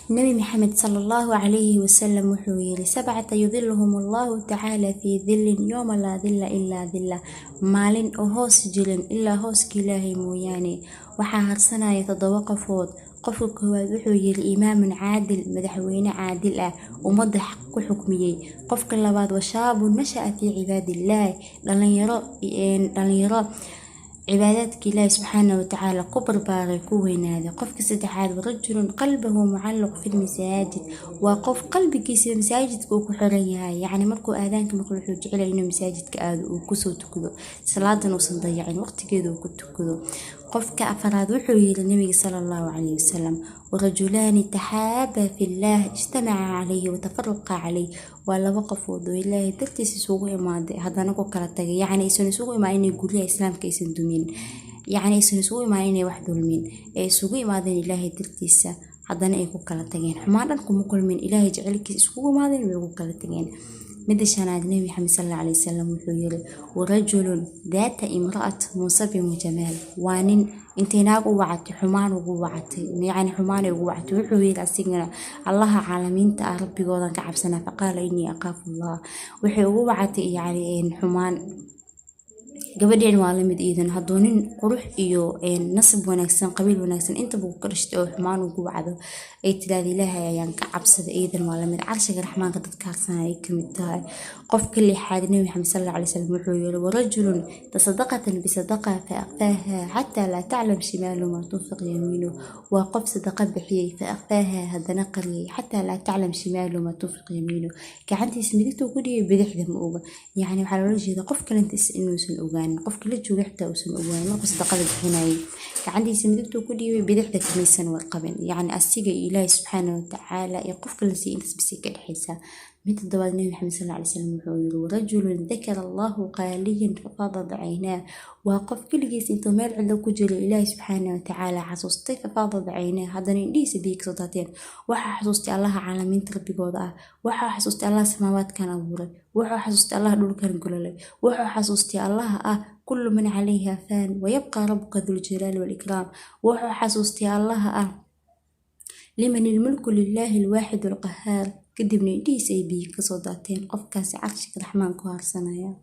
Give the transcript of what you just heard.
النبي محمد صلى الله عليه وسلم وحويل 7 يظلهم الله تعالى في ظل يوم لا ظل إلا ظله مالين أو هوس جلن إلا هوس كلاه موياني وحا هرسنا يتضوقفود قفك هو وحويل إمام عادل مدحوين عادل ومدح كحكمي قفك اللباد وشاب نشأ في عباد الله لن يرى عباداتك الله سبحانه وتعالى قبر باغي كوين هذا قف سدحاد ورجل قلبه معلق في المساجد وقف قلبك في مساجدك وكحريها يعني مركو آذانك مركو حوج على إنه مساجدك آذ وكسو تكذو صلاة وصن ضيعين وقت كذو وكتكذو قف كأفراد وحوي للنبي صلى الله عليه وسلم ورجلان تحابا في الله اجتمعا عليه وتفرقا عليه ولا وقفوا ذو الله درتيس سوق إمادة هذا نقول كرتجي يعني يسون سوق ما إني يقول لي إسلام كيسن دومين يعني يسون سوق ما إني واحد المين سوق إمادة الله درتيس هذا نقول كرتجين حماركم كل من إله يجعلك سوق ما ذي نقول كرتجين مد شناد النبي محمد صلى الله عليه وسلم وحيره ورجل ذات امرأة منصب وجمال وانين انتناق وعت حمان وقوعت يعني حمان وقوعت وحيره سيغنا الله عالمين ربي قودن كعبسنا فقال إني أخاف الله وحي وقوعت يعني حمان gabadheen waa la mid iidan haddoonin qurux iyo nasab wanaagsan qabiil wanaagsan inta buu qarashto oo xumaan ugu wacdo ay tiraahdo ilaahay ayaan ka cabsada iidan waa la mid carshiga raxmaanka dadka harsanay ka mid tahay qofka lixaad nabi maxamed sallallahu alayhi wasallam wuxuu yiri warajulun tasaddaqatan bi sadaqa fa aqfaha hatta la ta'lam shimalu ma tunfiq yaminu wa qof sadaqa bixiyay fa aqfaha hadana qariyay hatta la ta'lam shimalu ma tunfiq yaminu gacantiisa midigta ku dhigay bidixda ma oga yani waxa loo jeedaa qof kale inuusan ogaan qofka la jooga xitaa uusan ogaan marka sadaqada bixinay gacantiisa midigta ku dhigay bidixda kamaysan war qaban yani asiga ilaahay subhanahu wa ta'ala iyo qofka la siiyay intaas bisi ka dhaxaysa mid dabad nabi maxamed sallallahu alayhi wasallam wuxuu yiri rajulun dhakara allah qaliyan fafadat aynaa waa qof kaligiis intuu meel cid ku jiro ilaahay subhanahu wa ta'ala xasuustay fafadat aynaa hadana indhiisa biig soo daateen waxa xasuustay allah caalamiinta rabbigooda ah waxa xasuustay allah samaawaadkan abuuray waxa xasuustay allah dhulkan gulay waxa xasuustay allah ah كل من عليها فان ويبقى ربك ذو الجلال والإكرام وحو حسوستي الله لمن الملك لله الواحد القهار كدبني دي سيبي كصداتين قف كاسي عرشك الرحمن كوار سنايا